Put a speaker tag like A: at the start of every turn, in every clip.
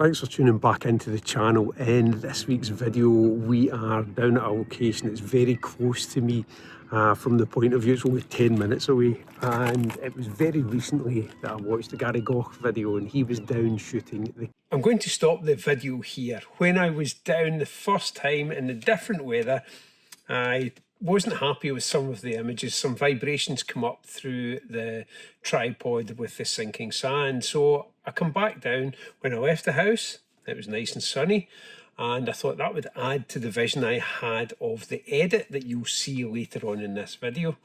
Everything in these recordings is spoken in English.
A: Thanks for tuning back into the channel. In this week's video, we are down at a location that's very close to me. From the point of view, it's only 10 minutes away, and it was very recently that I watched the Gary Goch video and he was down shooting the... I'm going to stop the video here. When I was down the first time in the different weather, I wasn't happy with some of the images. Some vibrations come up through the tripod with the sinking sand. So I come back down. When I left the house, it was nice and sunny, and I thought that would add to the vision I had of the edit that you'll see later on in this video.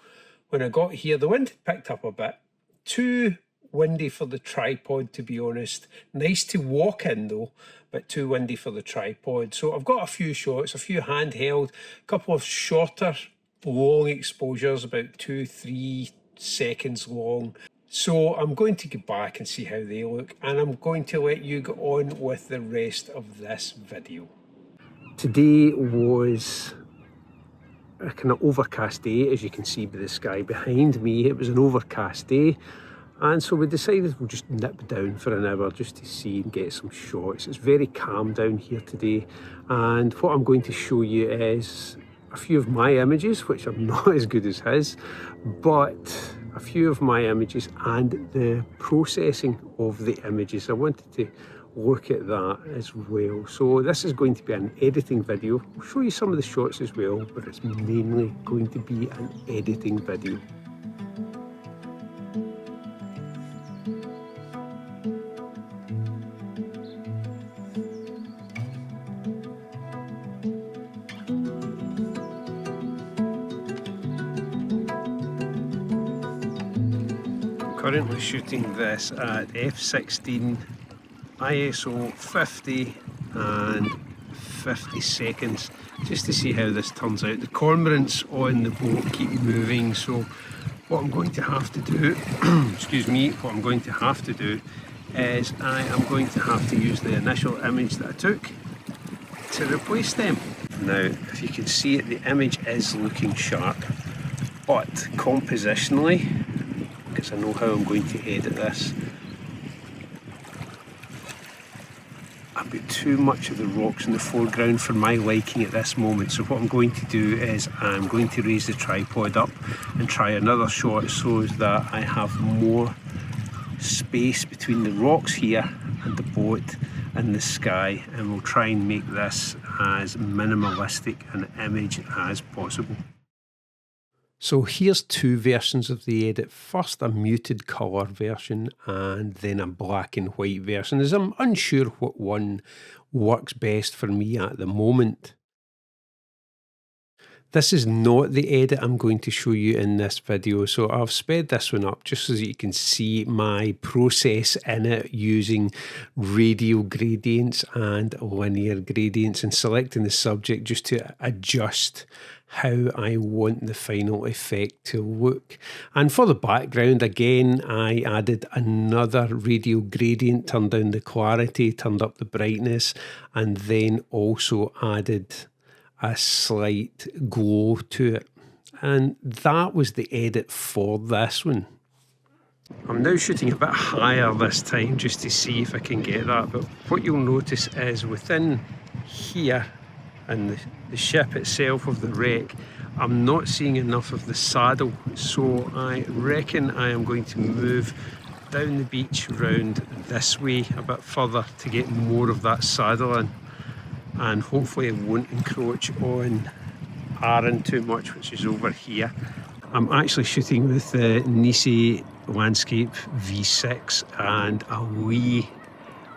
A: When I got here, the wind had picked up a bit. Too windy for the tripod, to be honest. Nice to walk in though, but too windy for the tripod. So I've got a few shots, a few handheld, a couple of shorter long exposures, about 2-3 seconds long. So I'm going to go back and see how they look, and I'm going to let you go on with the rest of this video. Today was a kind of overcast day, as you can see by the sky behind me. It was an overcast day, and so we decided we'll just nip down for an hour just to see and get some shots. It's very calm down here today, and what I'm going to show you is a few of my images, which are not as good as his, but a few of my images and the processing of the images. I wanted to look at that as well. So this is going to be an editing video. I'll show you some of the shots as well, but it's mainly going to be an editing video. Currently shooting this at f16, ISO 50 and 50 seconds, just to see how this turns out. The cormorants on the boat keep moving, so what I'm going to have to do, excuse me, what I'm going to have to do is I am going to have to use the initial image that I took to replace them. Now, if you can see it, the image is looking sharp, but compositionally, because I know how I'm going to edit this, I've got too much of the rocks in the foreground for my liking at this moment. So what I'm going to do is I'm going to raise the tripod up and try another shot so that I have more space between the rocks here and the boat and the sky, and we'll try and make this as minimalistic an image as possible. So here's two versions of the edit. First a muted colour version and then a black and white version, as I'm unsure what one works best for me at the moment. This is not the edit I'm going to show you in this video, so I've sped this one up just so that you can see my process in it, using radial gradients and linear gradients and selecting the subject just to adjust how I want the final effect to look. And for the background, again, I added another radial gradient, turned down the clarity, turned up the brightness, and then also added a slight glow to it. And that was the edit for this one. I'm now shooting a bit higher this time just to see if I can get that, but what you'll notice is within here and the ship itself of the wreck, I'm not seeing enough of the saddle, so I reckon I am going to move down the beach round this way a bit further to get more of that saddle in, and hopefully it won't encroach on Aaron too much, which is over here. I'm actually shooting with the Nisi Landscape V6 and a wee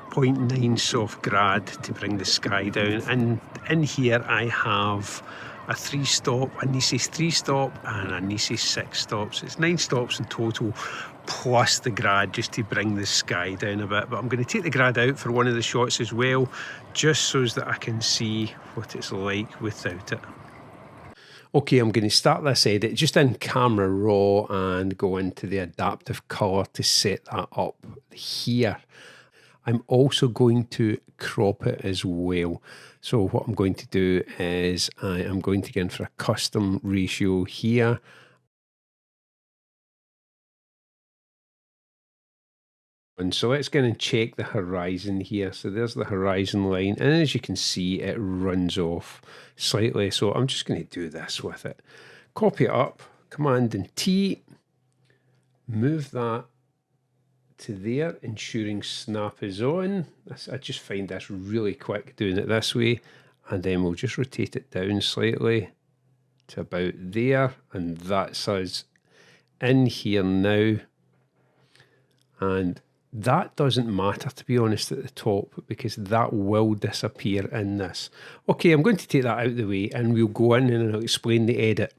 A: 0.9 soft grad to bring the sky down, and in here I have a 3-stop, a Nisi 3-stop and a Nisi 6 stops. It's 9 stops in total, plus the grad just to bring the sky down a bit. But I'm going to take the grad out for one of the shots as well, just so that I can see what it's like without it. Okay, I'm going to start this edit just in Camera Raw and go into the adaptive colour to set that up here. I'm also going to crop it as well. So what I'm going to do is I am going to go in for a custom ratio here. And so let's go and check the horizon here. So there's the horizon line, and as you can see, it runs off slightly. So I'm just going to do this with it. Copy it up, Command and T, move that to there, ensuring snap is on. I just find this really quick doing it this way, and then we'll just rotate it down slightly to about there, and that's us in here now. And that doesn't matter, to be honest, at the top, because that will disappear in this. Okay, I'm going to take that out of the way, and we'll go in and I'll explain the edit.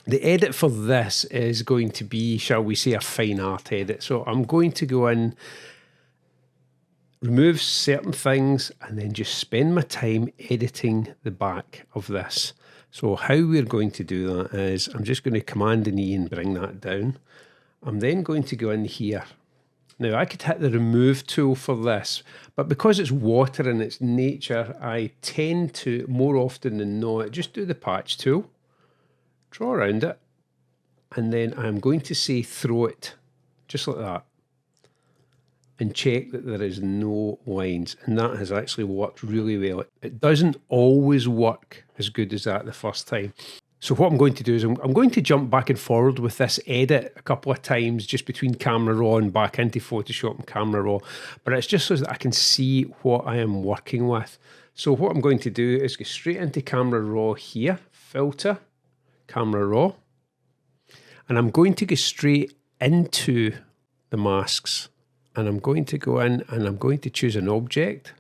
A: The edit for this is going to be, shall we say, a fine art edit. So I'm going to go in, remove certain things, and then just spend my time editing the back of this. So how we're going to do that is I'm just going to Command and E and bring that down. I'm then going to go in here. Now, I could hit the remove tool for this, but because it's water in its nature, I tend to, more often than not, just do the patch tool, draw around it, and then I'm going to say throw it, just like that, and check that there is no lines, and that has actually worked really well. It doesn't always work as good as that the first time. So what I'm going to do is I'm going to jump back and forward with this edit a couple of times, just between Camera Raw and back into Photoshop and Camera Raw. But it's just so that I can see what I am working with. So what I'm going to do is go straight into Camera Raw here, Filter, Camera Raw. And I'm going to go straight into the masks. And I'm going to go in and I'm going to choose an object.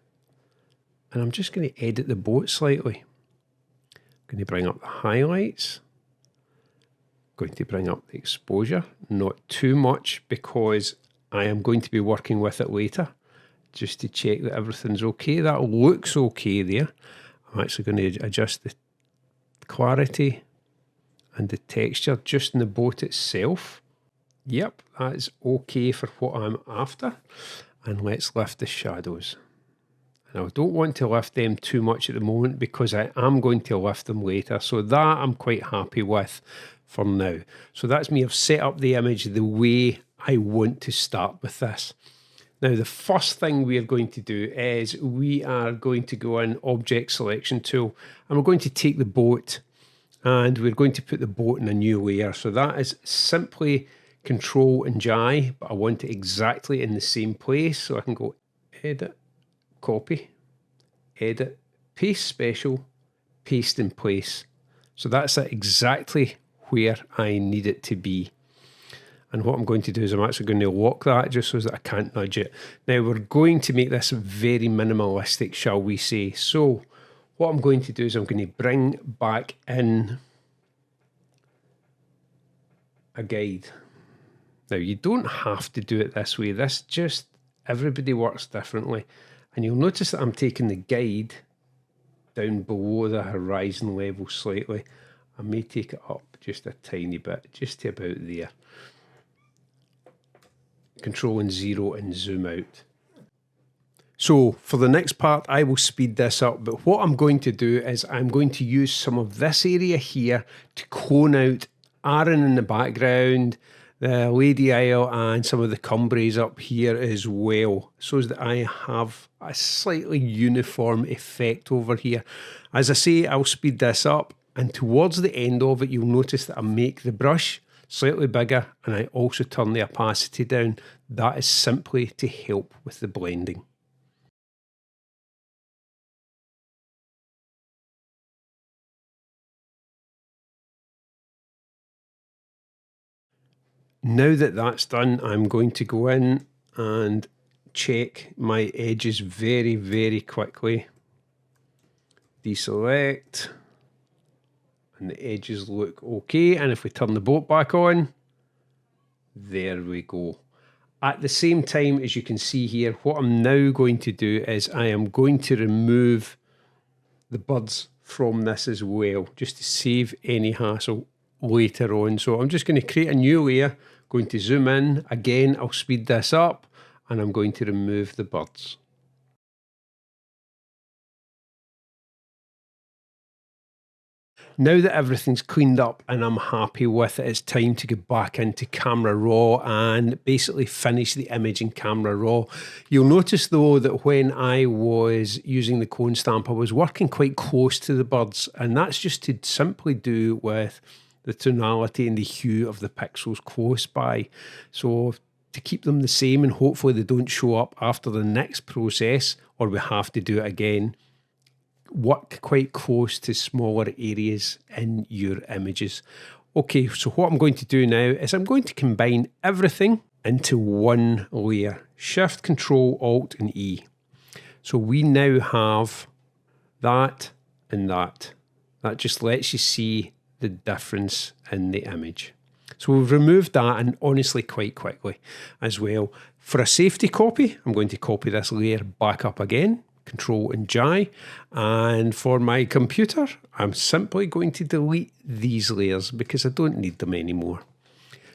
A: And I'm just going to edit the boat slightly. Going to bring up the highlights, going to bring up the exposure, not too much because I am going to be working with it later, just to check that everything's okay. That looks okay there. I'm actually going to adjust the clarity and the texture just in the boat itself. Yep, that's okay for what I'm after. And let's lift the shadows. And I don't want to lift them too much at the moment because I am going to lift them later. So that I'm quite happy with for now. So that's me. I've set up the image the way I want to start with this. Now, the first thing we are going to do is we are going to go in Object Selection Tool, and we're going to take the boat and we're going to put the boat in a new layer. So that is simply Control and J, but I want it exactly in the same place. So I can go Edit, Copy, Edit, Paste Special, Paste in Place. So that's exactly where I need it to be. And what I'm going to do is I'm actually going to lock that just so that I can't nudge it. Now we're going to make this very minimalistic, shall we say. So what I'm going to do is I'm going to bring back in a guide. Now you don't have to do it this way. This just, everybody works differently. And you'll notice that I'm taking the guide down below the horizon level slightly. I may take it up just a tiny bit, just to about there. Control and 0 and zoom out. So for the next part, I will speed this up, but what I'm going to do is I'm going to use some of this area here to clone out Aaron in the background, the Lady Isle, and some of the Cumbraes up here as well, so that I have a slightly uniform effect over here. As I say, I'll speed this up, and towards the end of it, you'll notice that I make the brush slightly bigger, and I also turn the opacity down. That is simply to help with the blending. Now that that's done, I'm going to go in and check my edges very, very quickly. Deselect. And the edges look okay. And if we turn the boat back on, there we go. At the same time, as you can see here, what I'm now going to do is I am going to remove the birds from this as well, just to save any hassle later on. So I'm just going to create a new layer, going to zoom in. Again, I'll speed this up, and I'm going to remove the birds. Now that everything's cleaned up and I'm happy with it, it's time to go back into Camera Raw and basically finish the image in Camera Raw. You'll notice though that when I was using the cone stamp, I was working quite close to the birds, and that's just to simply do with the tonality and the hue of the pixels close by. So to keep them the same, and hopefully they don't show up after the next process or we have to do it again, work quite close to smaller areas in your images. Okay, so what I'm going to do now is I'm going to combine everything into one layer. Shift, Control, Alt and E. So we now have that and that. That just lets you see the difference in the image. So we've removed that, and honestly quite quickly as well. For a safety copy, I'm going to copy this layer back up again. Control and J, and for my computer I'm simply going to delete these layers because I don't need them anymore.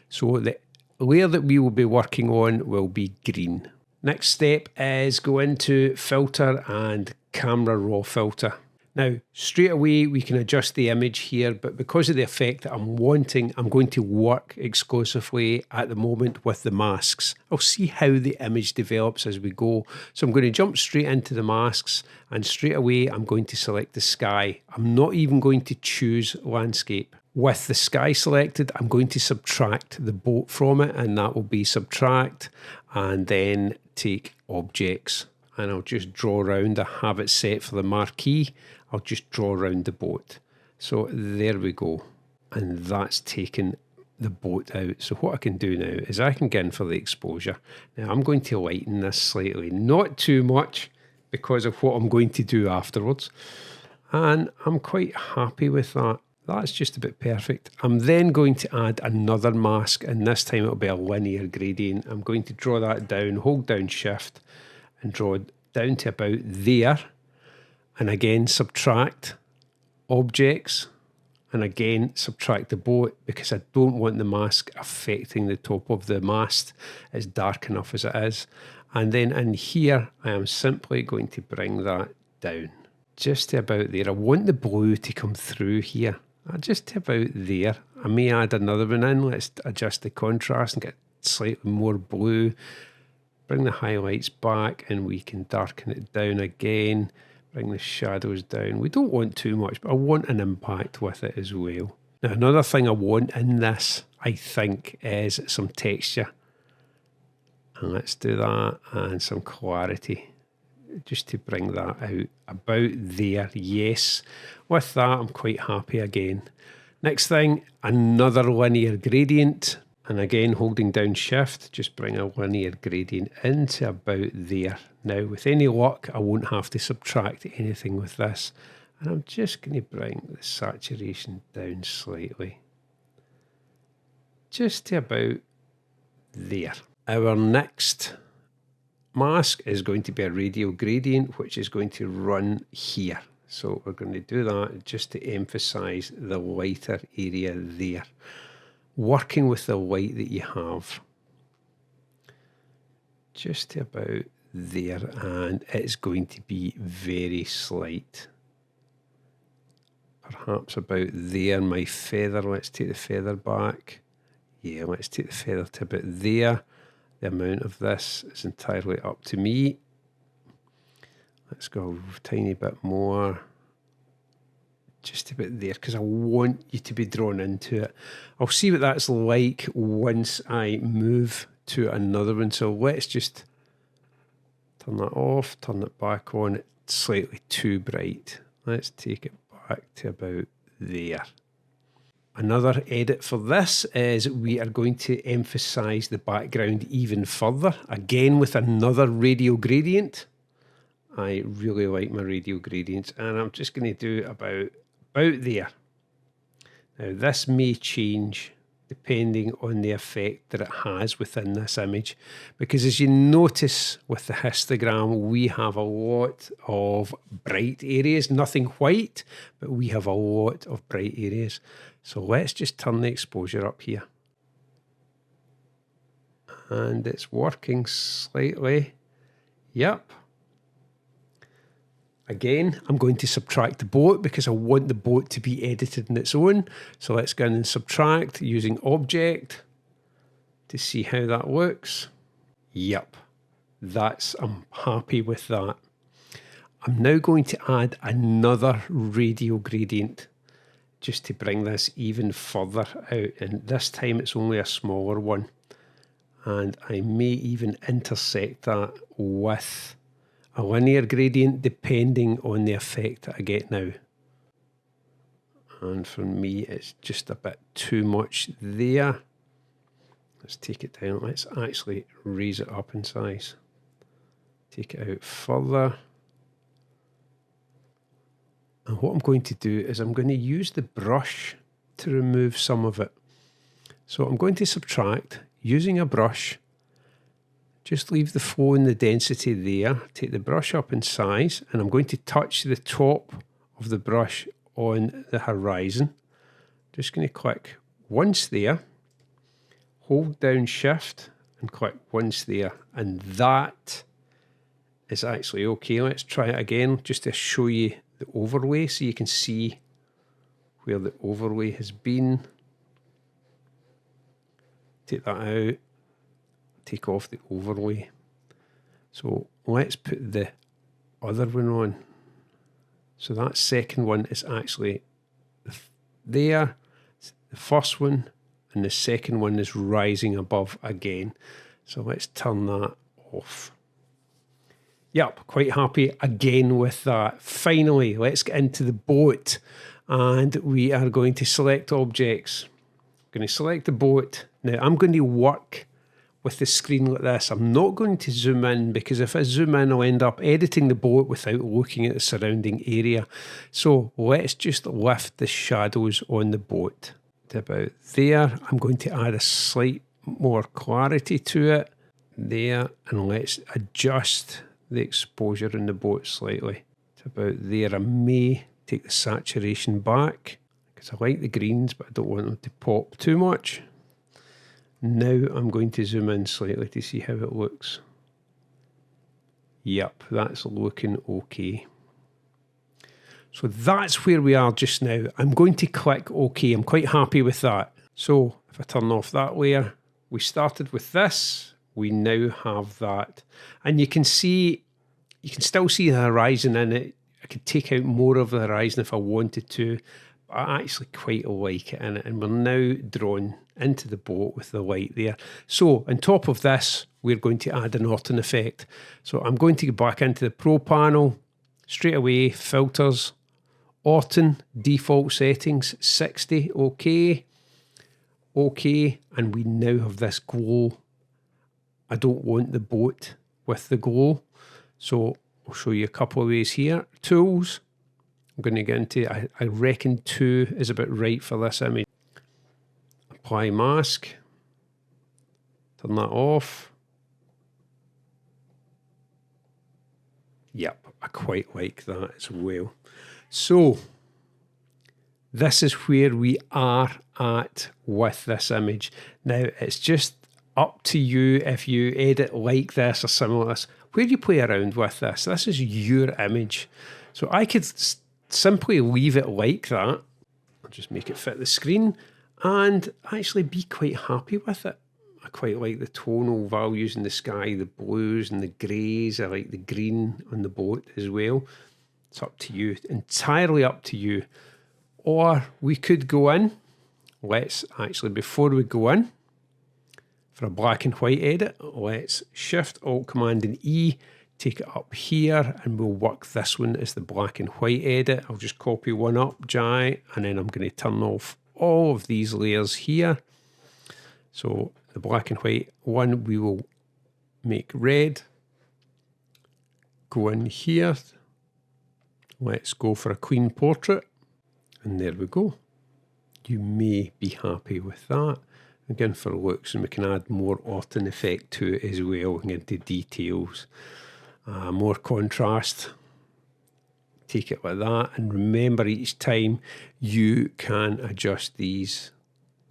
A: So the layer that we will be working on will be green. Next step is go into Filter and Camera Raw Filter. Now straight away we can adjust the image here, but because of the effect that I'm wanting, I'm going to work exclusively at the moment with the masks. I'll see how the image develops as we go. So I'm going to jump straight into the masks, and straight away I'm going to select the sky. I'm not even going to choose landscape. With the sky selected, I'm going to subtract the boat from it, and that will be subtract and then take objects. And I'll just draw around. I have it set for the marquee. I'll just draw around the boat. So there we go. And that's taken the boat out. So what I can do now is I can get in for the exposure. Now I'm going to lighten this slightly, not too much because of what I'm going to do afterwards. And I'm quite happy with that. That's just about perfect. I'm then going to add another mask, and this time it'll be a linear gradient. I'm going to draw that down, hold down Shift, and draw it down to about there, and again subtract objects, and again subtract the boat because I don't want the mask affecting the top of the mast. It's dark enough as it is. And then in here I am simply going to bring that down just to about there. I want the blue to come through here, just to about there. I may add another one in. Let's adjust the contrast and get slightly more blue. Bring the highlights back and we can darken it down again. Bring the shadows down. We don't want too much, but I want an impact with it as well. Now, another thing I want in this, I think, is some texture. And let's do that, and some clarity, just to bring that out about there. Yes, with that, I'm quite happy again. Next thing, another linear gradient. And again, holding down Shift, just bring a linear gradient into about there. Now, with any luck, I won't have to subtract anything with this. And I'm just going to bring the saturation down slightly, just to about there. Our next mask is going to be a radial gradient, which is going to run here. So we're going to do that just to emphasize the lighter area there. Working with the light that you have, just to about there, and it's going to be very slight. Perhaps about there. My feather, let's take the feather back. Yeah, let's take the feather to about there. The amount of this is entirely up to me. Let's go a tiny bit more. Just a bit there, because I want you to be drawn into it. I'll see what that's like once I move to another one. So let's just turn that off, turn it back on. It's slightly too bright. Let's take it back to about there. Another edit for this is we are going to emphasize the background even further, again with another radial gradient. I really like my radial gradients, and I'm just going to do about there. Now this may change depending on the effect that it has within this image, because as you notice with the histogram, we have a lot of bright areas, nothing white, but we have a lot of bright areas. So let's just turn the exposure up here. And it's working slightly. Yep. Again, I'm going to subtract the boat because I want the boat to be edited on its own. So let's go in and subtract using object to see how that looks. Yep, I'm happy with that. I'm now going to add another radial gradient just to bring this even further out. And this time it's only a smaller one. And I may even intersect that with a linear gradient depending on the effect that I get now. And for me, it's just a bit too much there. Let's take it down. Let's actually raise it up in size. Take it out further. And what I'm going to do is I'm going to use the brush to remove some of it. So I'm going to subtract using a brush. Just leave the flow and the density there. Take the brush up in size, and I'm going to touch the top of the brush on the horizon. Just going to click once there, hold down shift and click once there, and that is actually okay. Let's try it again just to show you the overlay so you can see where the overlay has been. Take that out. Take off the overlay. So let's put the other one on. So that second one is actually there, the first one, and the second one is rising above again. So let's turn that off. Yep, quite happy again with that. Finally, let's get into the boat, and we are going to select objects. I'm going to select the boat. Now I'm going to work with the screen like this. I'm not going to zoom in because if I zoom in, I'll end up editing the boat without looking at the surrounding area. So let's just lift the shadows on the boat to about there. I'm going to add a slight more clarity to it there, and let's adjust the exposure in the boat slightly to about there. I may take the saturation back because I like the greens, but I don't want them to pop too much. Now I'm going to zoom in slightly to see how it looks. Yep, that's looking okay. So that's where we are just now. I'm going to click OK. I'm quite happy with that. So if I turn off that layer, we started with this. We now have that. And you can see, you can still see the horizon in it. I could take out more of the horizon if I wanted to. But I actually quite like it in it. And we're now drawn into the boat with the light there. So on top of this, we're going to add an Orton effect. So I'm going to go back into the Pro panel, straight away, filters, Orton, default settings, 60, okay, okay, and we now have this glow. I don't want the boat with the glow, so I'll show you a couple of ways here. Tools, I'm going to get into, I reckon 2 is about right for this image. Apply mask, turn that off. Yep, I quite like that as well. So this is where we are at with this image. Now it's just up to you if you edit like this or similar to this, where you play around with this. This is your image. So I could simply leave it like that. I'll just make it fit the screen and actually be quite happy with it. I quite like the tonal values in the sky, the blues and the greys. I like the green on the boat as well. It's up to you, entirely up to you. Or we could go in. Let's actually, before we go in, for a black and white edit, let's Shift, Alt, Command and E, take it up here, and we'll work this one as the black and white edit. I'll just copy one up, and then I'm going to turn off all of these layers here. So the black and white one we will make red. Go in here. Let's go for a clean portrait. And there we go. You may be happy with that. Again, for looks, and we can add more Orton effect to it as well, and get into details. More contrast. Take it like that, and remember each time you can adjust these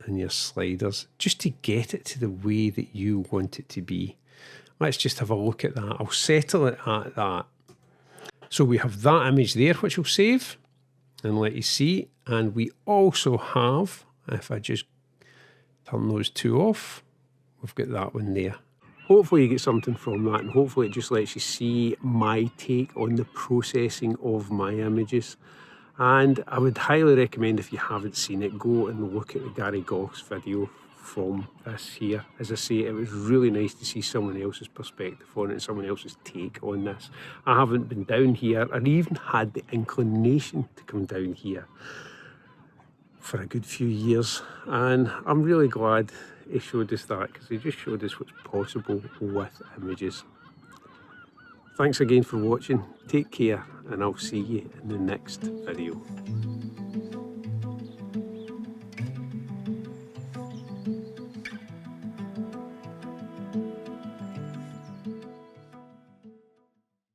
A: in your sliders just to get it to the way that you want it to be. Let's just have a look at that. I'll settle it at that. So we have that image there, which we'll save and let you see. And we also have, if I just turn those two off, we've got that one there. Hopefully you get something from that, and hopefully it just lets you see my take on the processing of my images. And I would highly recommend, if you haven't seen it, go and look at the Gary Goss video from this here. As I say, it was really nice to see someone else's perspective on it and someone else's take on this. I haven't been down here, and even had the inclination to come down here for a good few years, and I'm really glad he showed us that, because he just showed us what's possible with images. Thanks again for watching, take care, and I'll see you in the next video.